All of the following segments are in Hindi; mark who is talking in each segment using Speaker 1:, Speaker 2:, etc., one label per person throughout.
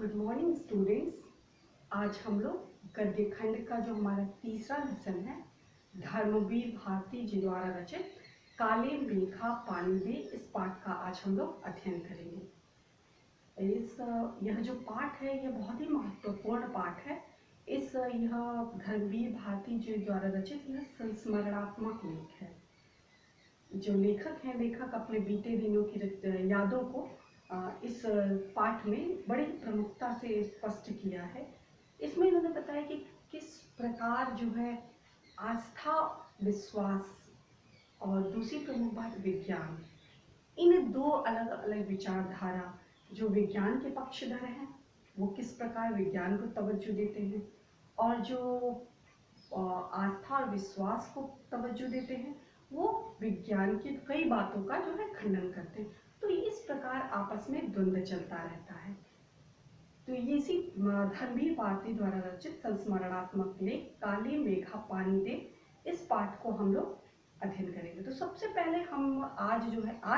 Speaker 1: Good morning students. आज हम लोग गद्य खंड का जो हमारा तीसरा लेसन है, धर्मवीर भारती जी द्वारा रचित काले मेघा पानी दे, इस पाठ का आज हम लोग अध्ययन करेंगे। यह जो पाठ है यह बहुत ही महत्वपूर्ण पाठ है। यह धर्मवीर भारती जी द्वारा रचित यह संस्मरणात्मक लेख है। जो लेखक हैं, लेखक अपने बीते दिनों की यादों को इस पाठ में बड़ी प्रमुखता से स्पष्ट किया है। इसमें इन्होंने बताया कि किस प्रकार जो है आस्था, विश्वास और दूसरी प्रमुख बात विज्ञान, इन दो अलग अलग विचारधारा जो विज्ञान के पक्षधर हैं वो किस प्रकार विज्ञान को तवज्जो देते हैं और जो आस्था और विश्वास को तवज्जो देते हैं वो विज्ञान की कई बातों का जो है खंडन करते हैं। तो इस प्रकार आपस में द्वंद्व चलता रहता है। तो ये इसी धर्मवीर भारती द्वारा रचित संस्मरणात्मक लेख काले मेघा पानी दे, इस पाठ को हम लोग अध्ययन करेंगे। तो सबसे पहले आज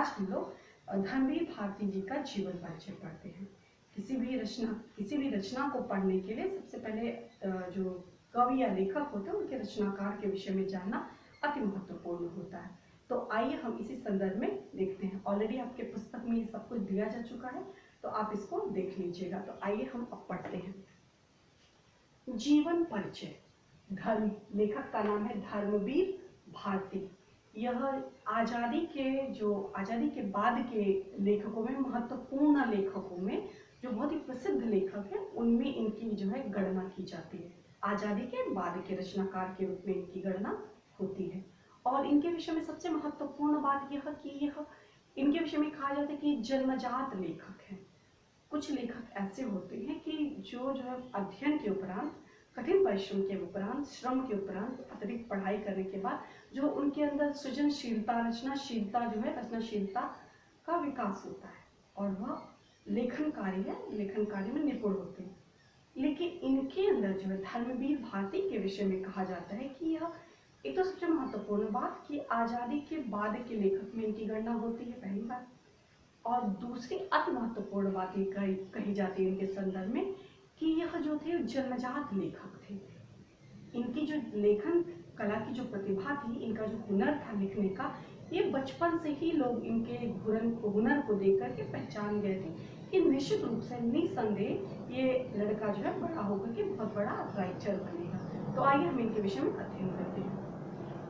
Speaker 1: हम लोग धर्मवीर भारती जी का जीवन परिचय पढ़ते हैं। किसी भी रचना को पढ़ने के लिए सबसे पहले जो कवि या लेखक होते हैं उनके रचनाकार के विषय में जानना अति महत्वपूर्ण होता है। तो आइए हम इसी संदर्भ में देखते हैं। ऑलरेडी आपके पुस्तक में ये सब कुछ दिया जा चुका है, तो आप इसको देख लीजिएगा। तो आइए हम अब पढ़ते हैं। जीवन परिचय। लेखक का नाम है धर्मवीर भारती। यह आजादी के बाद के लेखकों में, महत्वपूर्ण लेखकों में, जो बहुत ही प्रसिद्ध लेखक हैं उनमें इनकी जो है गणना की जाती है। आजादी के बाद के रचनाकार के रूप में इनकी गणना होती है। और इनके विषय में सबसे महत्वपूर्ण बात यह कि इनके विषय में कहा जाता है कि जन्मजात लेखक हैं। कुछ लेखक ऐसे होते हैं कि जो है अध्ययन के उपरांत, कठिन परिश्रम के उपरांत, श्रम के उपरांत, अतिरिक्त पढ़ाई करने के बाद जो उनके अंदर सृजनशीलता, रचनाशीलता का विकास होता है और वह लेखन कार्य में निपुण होते हैं। लेकिन इनके अंदर जो है धर्मवीर भारती के विषय में कहा जाता है कि यह एक तो सबसे महत्वपूर्ण बात कि आजादी के बाद के लेखक में इनकी गणना होती है, पहली बात। और दूसरी अति महत्वपूर्ण बात ये कही जाती है इनके संदर्भ में कि यह जो थे जन्मजात लेखक थे। इनकी जो लेखन कला की जो प्रतिभा थी, इनका जो हुनर था लिखने का, ये बचपन से ही लोग इनके हुनर को देख करके पहचान गए थे कि निश्चित रूप से, निसंदेह ये लड़का जो है बड़ा होकर के बहुत बड़ा राइटर बनेगा। तो आइए हम इनके विषय में अध्ययन करते हैं।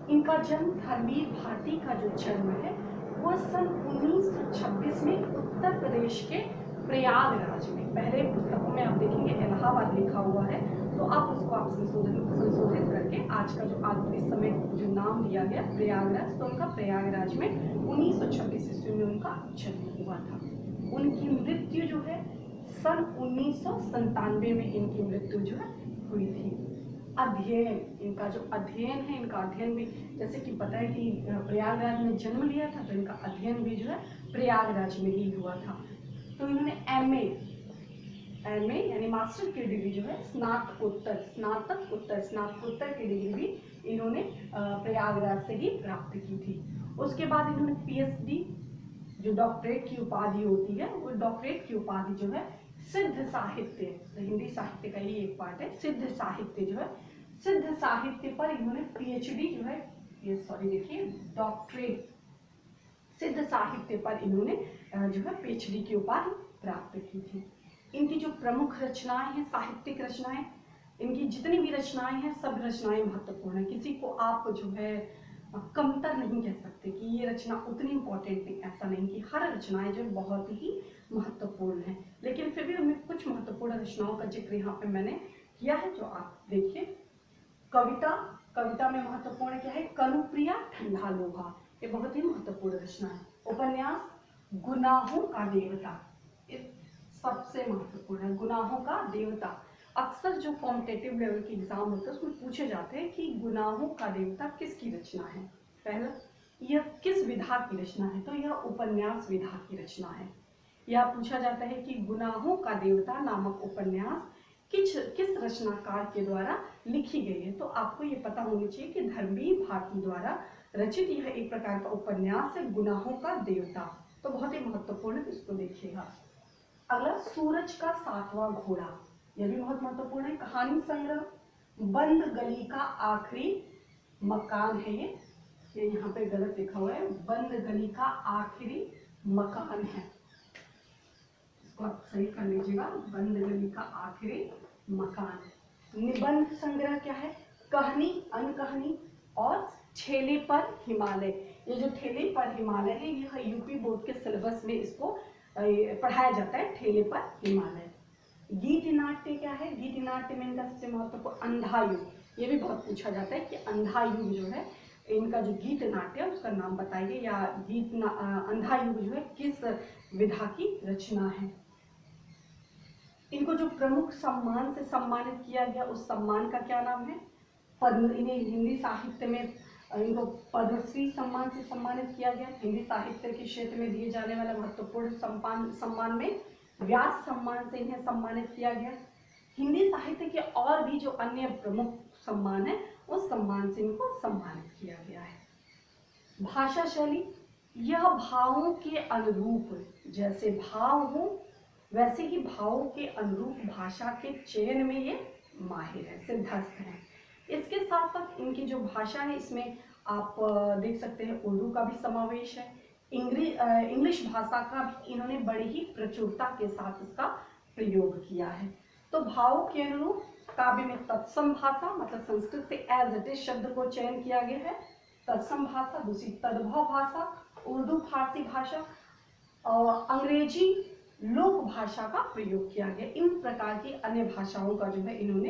Speaker 1: इनका जन्म, धर्मवीर भारती का जो जन्म है वह सन 1926 में उत्तर प्रदेश के प्रयागराज में, पहले पुस्तकों में आप देखेंगे इलाहाबाद लिखा हुआ है, तो आप उसको संशोधित करके आज का जो इस समय जो नाम दिया गया प्रयागराज, तो उनका प्रयागराज में 1926 ईस्वी में उनका जन्म हुआ था। उनकी मृत्यु जो है सन 1997 में इनकी मृत्यु जो है हुई थी। अध्ययन, इनका जो अध्ययन है, इनका अध्ययन भी जैसे कि पता है कि प्रयागराज में जन्म लिया था, तो इनका अध्ययन भी जो है प्रयागराज में ही हुआ था। तो इन्होंने एमए यानी मास्टर की डिग्री जो है स्नातकोत्तर की डिग्री भी इन्होंने प्रयागराज से ही प्राप्त की थी। उसके बाद इन्होंने पीएचडी, जो डॉक्टरेट की उपाधि होती है, वो डॉक्टरेट की उपाधि जो है सिद्ध साहित्य, तो हिंदी साहित्य का ही एक पार्ट है, सिद्ध साहित्य पर इन्होंने पीएचडी जो है, डॉक्टरेट सिद्ध साहित्य पर इन्होंने जो है पीएचडी की उपाधि प्राप्त की थी। इनकी जो प्रमुख रचनाएं हैं, साहित्यिक रचनाएं, इनकी जितनी भी रचनाएं हैं सब रचनाएं महत्वपूर्ण है। किसी को आप जो है कमतर नहीं कह सकते कि ये रचना उतनी इम्पोर्टेंट नहीं, ऐसा नहीं कि हर रचनाएं जो बहुत ही महत्वपूर्ण है। लेकिन फिर भी उनमें कुछ महत्वपूर्ण रचनाओं का जिक्र यहाँ पे मैंने किया है, जो आप देखिए। कविता में महत्वपूर्ण क्या है? कनुप्रिया ठंडा लोहा, ये बहुत ही महत्वपूर्ण रचना है। उपन्यास गुनाहों का देवता, सबसे महत्वपूर्ण है, गुनाहों का देवता। अक्सर जो कॉम्पिटिटिव लेवल के एग्जाम होते हैं उसमें पूछे जाते हैं कि गुनाहों का देवता किसकी रचना है। पहला, यह किस विधा की रचना है? तो यह उपन्यास विधा की रचना है। यह पूछा जाता है कि गुनाहों का देवता नामक उपन्यास किस रचनाकार के द्वारा लिखी गई है। तो आपको ये पता होना चाहिए कि धर्मवीर भारती द्वारा रचित यह एक प्रकार का उपन्यास है, गुनाहों का देवता। तो बहुत ही महत्वपूर्ण, इसको देखिएगा। अगला सूरज का सातवां घोड़ा, यह भी बहुत महत्वपूर्ण है। कहानी संग्रह, बंद गली का आखिरी मकान है ये यहाँ पे गलत लिखा हुआ है, बंद गली का आखिरी मकान है, इसको आप सही कर लीजिएगा, बंद गली का आखिरी मकान। निबंध संग्रह क्या है, कहानी, अनकहानी और ठेले पर हिमालय। ये जो ठेले पर हिमालय है यह यूपी बोर्ड के सिलेबस में इसको पढ़ाया जाता है, ठेले पर हिमालय। गीत नाट्य क्या है, गीत नाट्य में इनका सबसे महत्वपूर्ण अंधा युग, ये भी बहुत पूछा जाता है कि अंधा युग जो है, इनका जो गीत नाट्य है उसका नाम बताइए, या अंधा युग जो है किस विधा की रचना है। इनको जो प्रमुख सम्मान से सम्मानित किया गया उस सम्मान का क्या नाम है, पद्म। इन्हें हिंदी साहित्य में इनको पद्मश्री सम्मान से सम्मानित किया गया। हिंदी साहित्य के क्षेत्र में दिए जाने वाला महत्वपूर्ण सम्मान में व्यास सम्मान से इन्हें सम्मानित किया गया। हिंदी साहित्य के और भी जो अन्य प्रमुख सम्मान है उस सम्मान से इनको सम्मानित किया गया है। भाषा शैली, यह भावों के अनुरूप, जैसे भाव हो वैसे ही भावों के अनुरूप भाषा के चयन में ये माहिर है, सिद्धहस्त है। इसके साथ साथ इनकी जो भाषा है इसमें आप देख सकते हैं उर्दू का भी समावेश है, इंग्लिश भाषा का भी इन्होंने बड़ी ही प्रचुरता के साथ इसका प्रयोग किया है। तो भावों के अनुरूप काव्य में तत्सम भाषा, मतलब संस्कृत से एज इट इज शब्द को चयन किया गया है, तत्सम भाषा। दूसरी तद्भव भाषा, उर्दू फारसी भाषा और अंग्रेजी लोक भाषा का प्रयोग किया गया। इन प्रकार की अन्य भाषाओं का जो है इन्होंने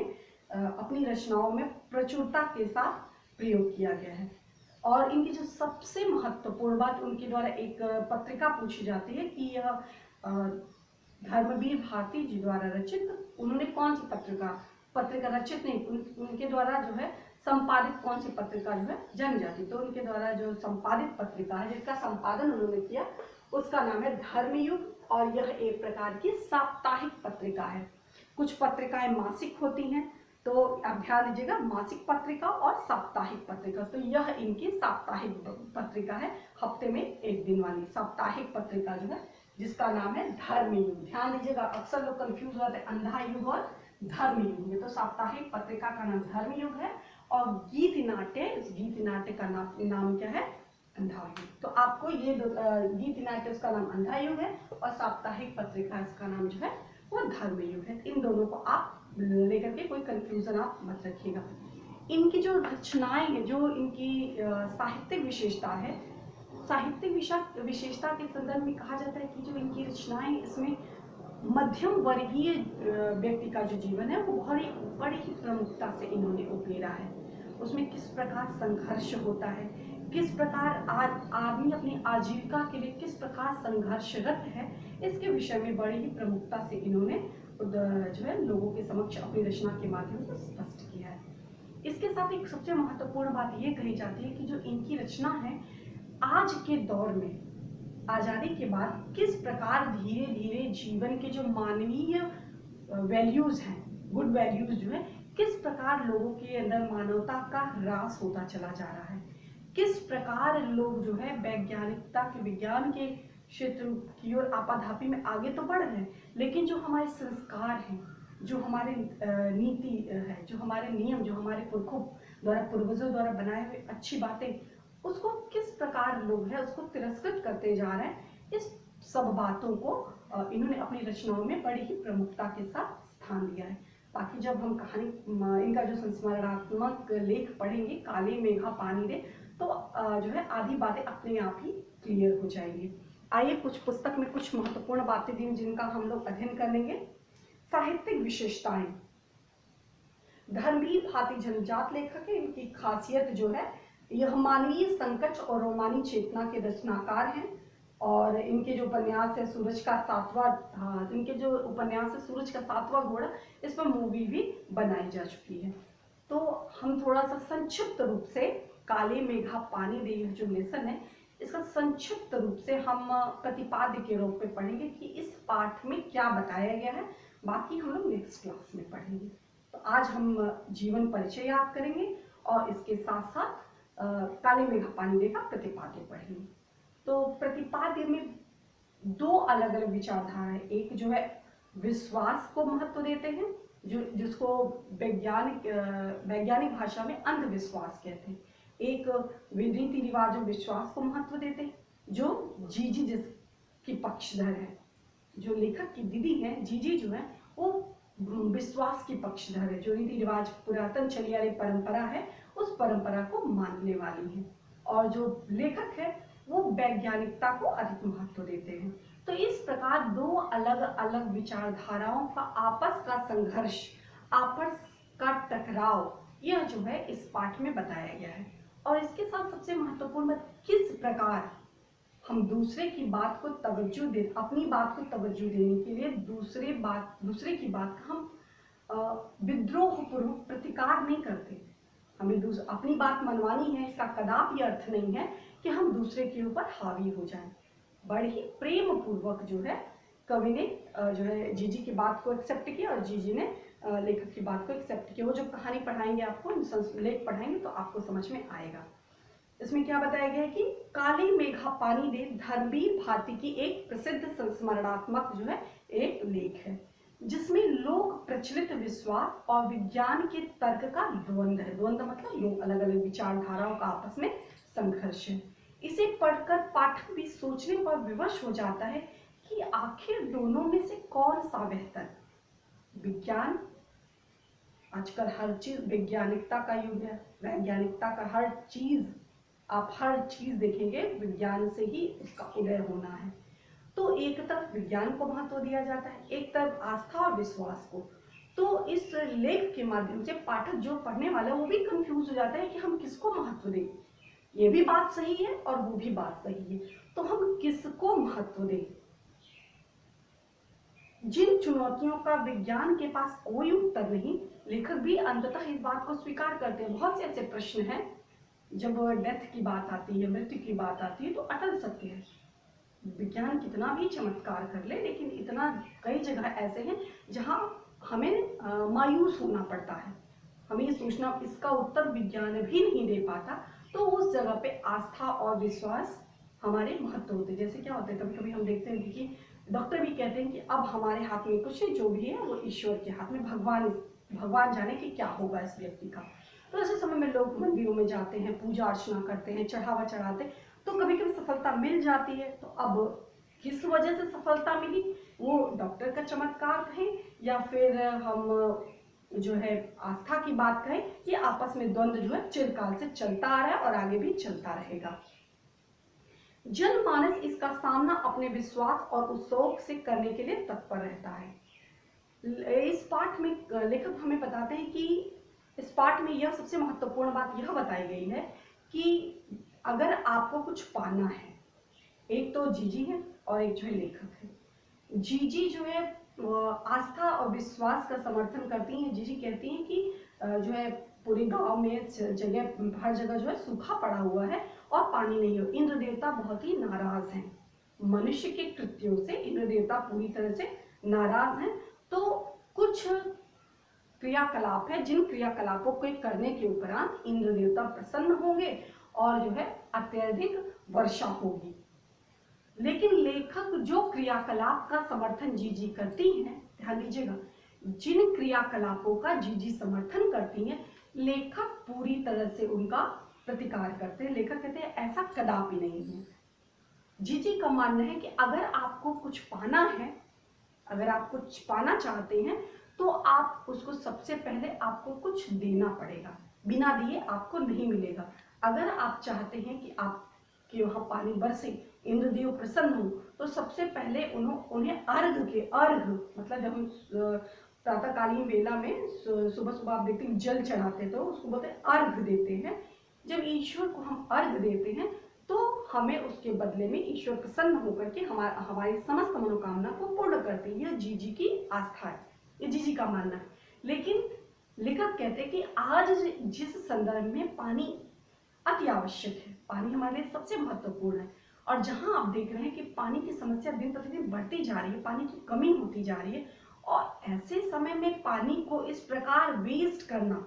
Speaker 1: अपनी रचनाओं में प्रचुरता के साथ प्रयोग किया गया है। और इनकी जो सबसे महत्वपूर्ण बात, उनके द्वारा एक पत्रिका पूछी जाती है कि यह धर्मवीर भारती जी द्वारा रचित, उन्होंने कौन सी पत्रिका रचित नहीं, उनके द्वारा जो है संपादित कौन सी पत्रिका जो है जानी जाती, तो उनके द्वारा जो संपादित पत्रिका है जिसका संपादन उन्होंने किया उसका नाम है धर्मयुग, और यह एक प्रकार की साप्ताहिक पत्रिका है। कुछ पत्रिकाएं मासिक होती हैं, तो आप ध्यान दीजिएगा, मासिक पत्रिका और साप्ताहिक पत्रिका, तो यह इनकी साप्ताहिक पत्रिका है, हफ्ते में एक दिन वाली साप्ताहिक पत्रिका जो है जिसका नाम है धर्मयुग। ध्यान दीजिएगा, अक्सर लोग कंफ्यूज हो जाते हैं अंधा युग और धर्मयुग में, तो साप्ताहिक पत्रिका का नाम धर्मयुग है और गीत नाट्य, इस गीत नाट्य का नाम क्या है, अंधा युग। तो आपको ये गीत नाट्य उसका नाम अंधा युग है और साप्ताहिक पत्रिका इसका नाम जो है वो धर्मयुग है। इन दोनों को आप लेकर के कोई कंफ्यूजन आप मत रखिएगा। इनकी जो रचनाएं हैं, जो इनकी साहित्यिक विशेषता है, साहित्यिक विशेषता के संदर्भ में कहा जाता है कि जो इनकी रचनाएं, इसमें मध्यम वर्गीय व्यक्ति का जो जीवन है वो बड़ी ही प्रमुखता से इन्होंने उकेरा है। उसमें किस प्रकार संघर्ष होता है, किस प्रकार आदमी अपनी आजीविका के लिए किस प्रकार संघर्षरत है, इसके विषय में बड़ी ही प्रमुखता से इन्होंने जो है लोगों के समक्ष अपनी रचना के माध्यम से स्पष्ट किया है। इसके साथ एक सबसे महत्वपूर्ण बात ये कही जाती है कि जो इनकी रचना है आज के दौर में, आजादी के बाद किस प्रकार धीरे धीरे जीवन के जो मानवीय वैल्यूज हैं, गुड वैल्यूज जो है, किस प्रकार लोगों के अंदर मानवता का ह्रास होता चला जा रहा है, किस प्रकार लोग जो है वैज्ञानिकता के, विज्ञान के क्षेत्र की ओर आपाधापी में आगे तो बढ़ रहे हैं, लेकिन जो हमारे संस्कार हैं, जो हमारे नीति है, जो हमारे नियम, जो हमारे पुरखों द्वारा, पूर्वजों द्वारा बनाए हुए अच्छी बातें, उसको किस प्रकार लोग हैं उसको तिरस्कृत करते जा रहे हैं। इस सब बातों को इन्होंने अपनी रचनाओं में बड़ी ही प्रमुखता के साथ स्थान दिया है। बाकी जब हम कहानी, इनका जो संस्मरणात्मक लेख पढ़ेंगे, काले मेघा पानी रे, तो जो है आधी बातें अपने आप ही क्लियर हो जाएंगी। आइए कुछ पुस्तक में कुछ महत्वपूर्ण बातें दी जिनका हम लोग अध्ययन कर लेंगे। साहित्यिक विशेषताएं, धर्मवीर भारती जनजात लेखक है, इनकी खासियत जो है यह मानवीय संकट और रोमानी चेतना के रचनाकार हैं, और इनके जो उपन्यास है सूरज का सातवां, इनके जो उपन्यास है सूरज का सातवां घोड़ा, इस पर मूवी भी बनाई जा चुकी है। तो हम थोड़ा सा संक्षिप्त रूप से काले मेघा पानी दे जो लेसन है इसका संक्षिप्त रूप से हम प्रतिपाद्य के रूप में पढ़ेंगे कि इस पाठ में क्या बताया गया है, बाकी हम लोग नेक्स्ट क्लास में पढ़ेंगे। तो आज हम जीवन परिचय याद करेंगे और इसके साथ साथ काले मेघा पानी दे का प्रतिपाद्य पढ़ेंगे। तो प्रतिपाद्य में दो अलग अलग विचारधारा है। एक जो है विश्वास को महत्व देते हैं, जिसको वैज्ञानिक भाषा में अंधविश्वास कहते हैं। एक रीति रिवाज और विश्वास को महत्व देते हैं, जो जीजी जिसकी पक्षधर है, जो लेखक की दीदी है जीजी जो है वो विश्वास की पक्षधर है, जो रीति रिवाज पुरातन चली आ रही परंपरा है उस परंपरा को मानने वाली है। और जो लेखक है वो वैज्ञानिकता को अधिक महत्व देते हैं। तो इस प्रकार दो अलग अलग विचारधाराओं का आपस का संघर्ष, आपस का टकराव, यह जो है इस पाठ में बताया गया है। और इसके साथ सबसे महत्वपूर्ण बात, किस प्रकार हम दूसरे की बात को तवज्जो दे, अपनी बात को तवज्जो देने के लिए दूसरे की बात का हम विद्रोह पूर्वक प्रतिकार नहीं करते। हमें अपनी बात मनवानी है, इसका कदापि अर्थ नहीं है कि हम दूसरे के ऊपर हावी हो जाएं। बड़े ही प्रेम पूर्वक जो है कवि ने जो है जीजी की बात को एक्सेप्ट किया और जीजी ने लेखक की बात को एक्सेप्ट किया। वो जब कहानी पढ़ाएंगे आपको, लेख पढ़ाएंगे तो आपको समझ में आएगा। इसमें क्या बताया गया है कि काले मेघा पानी दे धर्मवीर भारती की एक प्रसिद्ध संस्मरणात्मक जो है एक लेख है, जिसमें लोक प्रचलित विश्वास और विज्ञान के तर्क का द्वंद्व है। द्वंद्व मतलब लोग अलग अलग विचारधाराओं का आपस में संघर्ष है। इसे पढ़कर पाठक भी सोचने पर विवश हो जाता है कि आखिर दोनों में से कौन सा बेहतर। विज्ञान, आजकल हर चीज वैज्ञानिकता का युग है, वैज्ञानिकता का आप हर चीज देखेंगे विज्ञान से ही उसका उदय होना है। तो एक तरफ विज्ञान को महत्व दिया जाता है, एक तरफ आस्था और विश्वास को। तो इस लेख के माध्यम से पाठक जो पढ़ने वाला है वो भी कंफ्यूज हो जाता है कि हम किसको महत्व दें। ये भी बात सही है और वो भी बात सही है, तो हम किसको महत्व दें। जिन चुनौतियों का विज्ञान के पास कोई उत्तर नहीं, लेखक भी अंततः इस बात को स्वीकार करते हैं। बहुत से ऐसे प्रश्न हैं, जब डेथ की बात आती है, मृत्यु की बात आती है, तो अटल सत्य है। विज्ञान कितना भी चमत्कार कर ले, लेकिन इतना कई जगह ऐसे हैं जहां हमें मायूस होना पड़ता है। हमें ये सोचना, इसका उत्तर विज्ञान भी नहीं दे पाता, तो उस जगह पे आस्था और विश्वास हमारे महत्व होते हैं। जैसे क्या होता है, कभी कभी हम देखते हैं कि डॉक्टर भी कहते हैं कि अब हमारे हाथ में कुछ नहीं, जो भी है वो ईश्वर के हाथ में, भगवान जाने कि क्या होगा इस व्यक्ति का। तो ऐसे समय में लोग मंदिरों में जाते हैं, पूजा अर्चना करते हैं, चढ़ावा चढ़ाते हैं, तो कभी कभी सफलता मिल जाती है। तो अब किस वजह से सफलता मिली, वो डॉक्टर का चमत्कार कहें या फिर हम जो है आस्था की बात कहें, ये आपस में द्वंद्व जो है चिरकाल से चलता आ रहा है और आगे भी चलता रहेगा। जनमानस इसका सामना अपने विश्वास और उत्सव से करने के लिए तत्पर रहता है। इस पाठ में लेखक हमें बताते हैं कि इस पाठ में यह सबसे महत्वपूर्ण बात यह बताई गई है कि अगर आपको कुछ पाना है, एक तो जीजी है और एक जो है लेखक है। जीजी जो है आस्था और विश्वास का समर्थन करती हैं। जीजी कहती हैं कि जो है पूरे गांव में हर जगह जो है सूखा पड़ा हुआ है और पानी नहीं हो। इंद्र देवता बहुत ही नाराज हैं मनुष्य के कृत्यों से, इंद्र देवता पूरी तरह से नाराज हैं। तो कुछ क्रियाकलाप है, जिन क्रियाकलापों को करने के उपरांत इंद्र देवता प्रसन्न होंगे और जो है अत्यधिक वर्षा होगी। लेकिन लेखक जो क्रियाकलाप का समर्थन जीजी करती हैं, ध्यान दीजिएगा, जिन क्रियाकलापों का जीजी समर्थन करती हैं, लेखक पूरी तरह से उनका प्रतिकार करते हैं। लेखक कहते हैं ऐसा कदापि नहीं है। जीजी का मानना है कि अगर आपको कुछ पाना है, अगर आप कुछ पाना चाहते हैं, तो आप उसको सबसे पहले आपको कुछ देना पड़ेगा, बिना दिए आपको नहीं मिलेगा। अगर आप चाहते हैं कि आपके वहां पानी बरसे, इंद्रदेव प्रसन्न हो, तो सबसे पहले उन्हें अर्घ मतलब जब हम प्रातःकालीन वेला में सुबह सुबह आप देखते हैं जल चढ़ाते, तो उसको बोलते हैं अर्घ देते हैं। जब ईश्वर को हम अर्घ देते हैं तो हमें उसके बदले में ईश्वर प्रसन्न होकर के हमारी समस्त मनोकामना को पूर्ण करते हैं। यह जीजी की आस्था है, ये जीजी का मानना है। लेकिन लेखक कहते हैं कि आज जिस संदर्भ में पानी अति आवश्यक है, पानी हमारे लिए सबसे महत्वपूर्ण है, और जहां आप देख रहे हैं कि पानी की समस्या दिन प्रतिदिन बढ़ती जा रही है, पानी की कमी होती जा रही है, और ऐसे समय में पानी को इस प्रकार वेस्ट करना,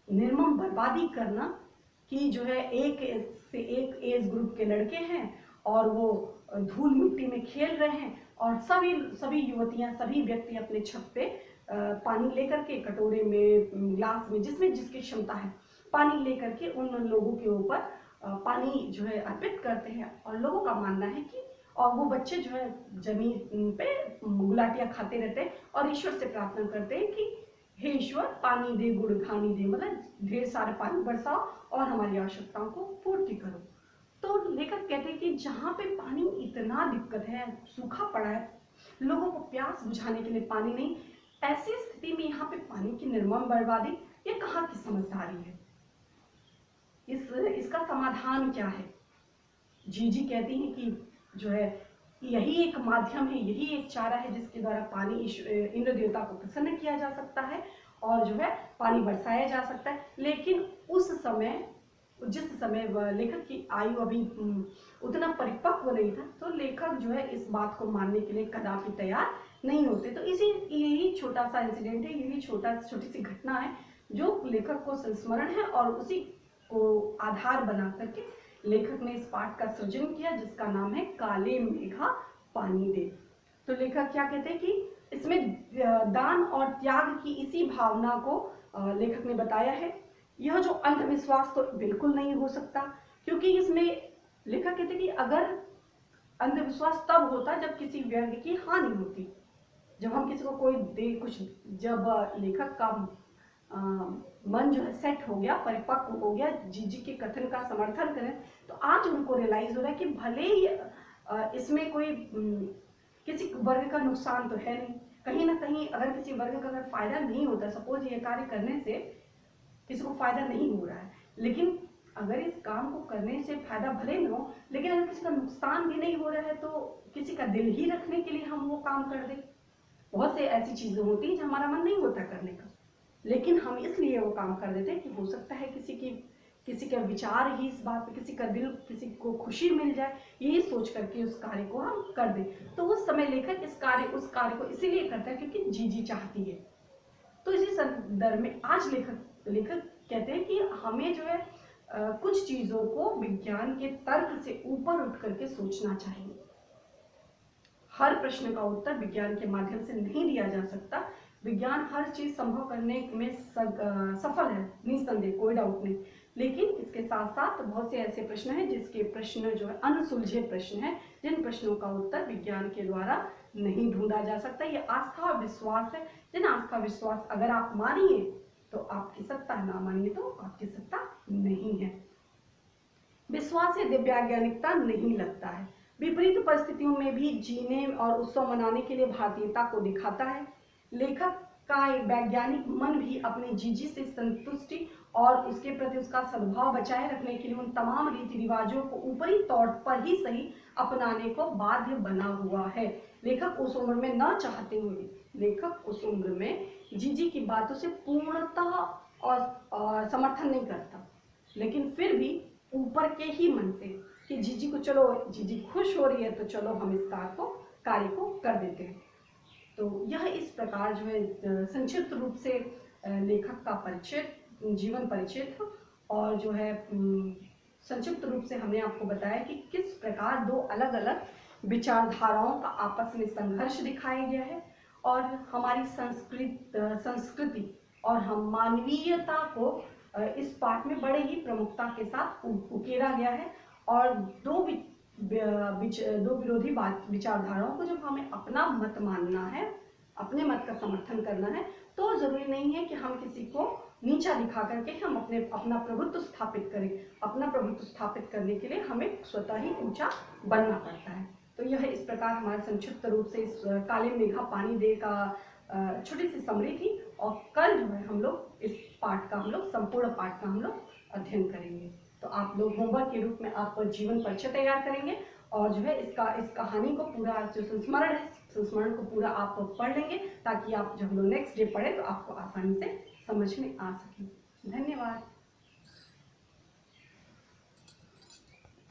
Speaker 1: निर्मम बर्बादी करना कि जो है एक से एक एज ग्रुप के लड़के हैं और वो धूल मिट्टी में खेल रहे हैं और सभी युवतियां, सभी व्यक्ति अपने छत पे पानी लेकर के कटोरे में, ग्लास में, जिसमें जिसकी क्षमता है, पानी लेकर के उन लोगों के ऊपर पानी जो है अर्पित करते हैं। और लोगों का मानना है कि और वो बच्चे जो है जमीन पे गुलाटियां खाते रहते हैं और ईश्वर से प्रार्थना करते हैं कि हे ईश्वर पानी दे, गुड़ घानी दे, मतलब ढेर सारे पानी बरसाओ और हमारी आवश्यकताओं को पूर्ति करो। तो लेखक कहते हैं कि जहाँ पे पानी इतना दिक्कत है, सूखा पड़ा है, लोगों को प्यास बुझाने के लिए पानी नहीं, ऐसी स्थिति में यहाँ पे पानी की निर्मम बर्बादी, ये कहाँ की समझदारी है? इसका समाधान क्या है? जीजी कहती हैं कि जो है यही एक माध्यम है, यही एक चारा है जिसके द्वारा पानी इंद्र देवता को प्रसन्न किया जा सकता है और जो है पानी बरसाया जा सकता है। लेकिन उस समय, जिस समय लेखक की आयु अभी उतना परिपक्व नहीं था, तो लेखक जो है इस बात को मानने के लिए कदापि तैयार नहीं होते। तो यही छोटा सा इंसिडेंट है, यही छोटी सी घटना है जो लेखक को संस्मरण है और उसी को आधार बना करके लेखक ने इस पाठ का सृजन किया जिसका नाम है काले मेघा पानी दे। तो लेखक क्या कहते हैं कि इसमें दान और त्याग की इसी भावना को लेखक ने बताया है। यह जो अंधविश्वास तो बिल्कुल नहीं हो सकता, क्योंकि इसमें लेखक कहते हैं कि अगर अंधविश्वास तब होता जब किसी व्यक्ति की हानि होती, जब हम किसी को कोई दे कुछ, जब लेखक का मन जो है सेट हो गया, परिपक्व हो गया, जीजी के कथन का समर्थन करें, तो आज उनको रियलाइज हो रहा है कि भले ही इसमें कोई किसी वर्ग का नुकसान तो है नहीं, कहीं ना कहीं अगर किसी वर्ग का अगर फायदा नहीं होता, सपोज ये कार्य करने से किसी को फायदा नहीं हो रहा है, लेकिन अगर इस काम को करने से फायदा भले न हो, लेकिन अगर किसी का नुकसान भी नहीं हो रहा है तो किसी का दिल ही रखने के लिए हम वो काम कर दें। बहुत से ऐसी चीजें होती हैं जो हमारा मन नहीं होता करने का, लेकिन हम इसलिए वो काम कर देते हैं कि हो सकता है किसी का विचार ही इस बात पे, किसी का दिल, किसी को खुशी मिल जाए, यही सोच करके उस कार्य को हम कर दें। तो उस समय लेखक उस कार्य को इसीलिए करता है क्योंकि जीजी चाहती है। तो इसी संदर्भ में आज लेखक कहते हैं कि हमें जो है कुछ चीजों को विज्ञान के तर्क से ऊपर उठ करके सोचना चाहिए। हर प्रश्न का उत्तर विज्ञान के माध्यम से नहीं दिया जा सकता। विज्ञान हर चीज संभव करने में सफल है, निसंदेह, कोई डाउट नहीं, लेकिन इसके साथ साथ बहुत से ऐसे प्रश्न हैं जिसके प्रश्न जो है अनसुलझे प्रश्न हैं, जिन प्रश्नों का उत्तर विज्ञान के द्वारा नहीं ढूंढा जा सकता। ये आस्था और विश्वास है, जिन आस्था विश्वास अगर आप मानिए तो आपकी सत्ता, ना मानिए तो आपकी सत्ता नहीं है। विश्वास से दिव्याज्ञानिकता नहीं लगता है, विपरीत परिस्थितियों में भी जीने और उत्सव मनाने के लिए भारतीयता को दिखाता है। लेखक का एक वैज्ञानिक मन भी अपने जीजी से संतुष्टि और उसके प्रति उसका सद्भाव बचाए रखने के लिए उन तमाम रीति रिवाजों को ऊपरी तौर पर ही सही अपनाने को बाध्य बना हुआ है। लेखक उस उम्र में न चाहते हुए, लेखक उस उम्र में जीजी की बातों से पूर्णतः और समर्थन नहीं करता, लेकिन फिर भी ऊपर के ही मन से कि जीजी को, चलो जीजी खुश हो रही है तो चलो हम इस कार्य को कर देते हैं। तो यह इस प्रकार जो है संक्षिप्त रूप से लेखक का परिचय, जीवन परिचय था, और जो है संक्षिप्त रूप से हमने आपको बताया कि किस प्रकार दो अलग अलग विचारधाराओं का आपस में संघर्ष दिखाया गया है और हमारी संस्कृति और हम मानवीयता को इस पाठ में बड़े ही प्रमुखता के साथ उकेरा गया है। और दो विरोधी विचारधाराओं को जब हमें अपना मत मानना है, अपने मत का समर्थन करना है, तो जरूरी नहीं है कि हम किसी को नीचा दिखा करके हम अपना प्रभुत्व स्थापित करें। अपना प्रभुत्व स्थापित करने के लिए हमें स्वतः ही ऊंचा बनना पड़ता है। तो यह इस प्रकार हमारे संक्षिप्त रूप से इस काले मेघा पानी दे का छोटी सी समरी थी। और कल जो है हम लोग इस पाठ का, संपूर्ण पाठ का हम लोग अध्ययन करेंगे। तो आप लोग होमवर्क के रूप में आप जीवन परिचय तैयार करेंगे और जो है इस कहानी को पूरा, जो संस्मरण है, संस्मरण को पूरा आप पढ़ लेंगे, ताकि आप जब लोग नेक्स्ट डे पढ़े तो आपको आसानी से समझ में आ सके। धन्यवाद।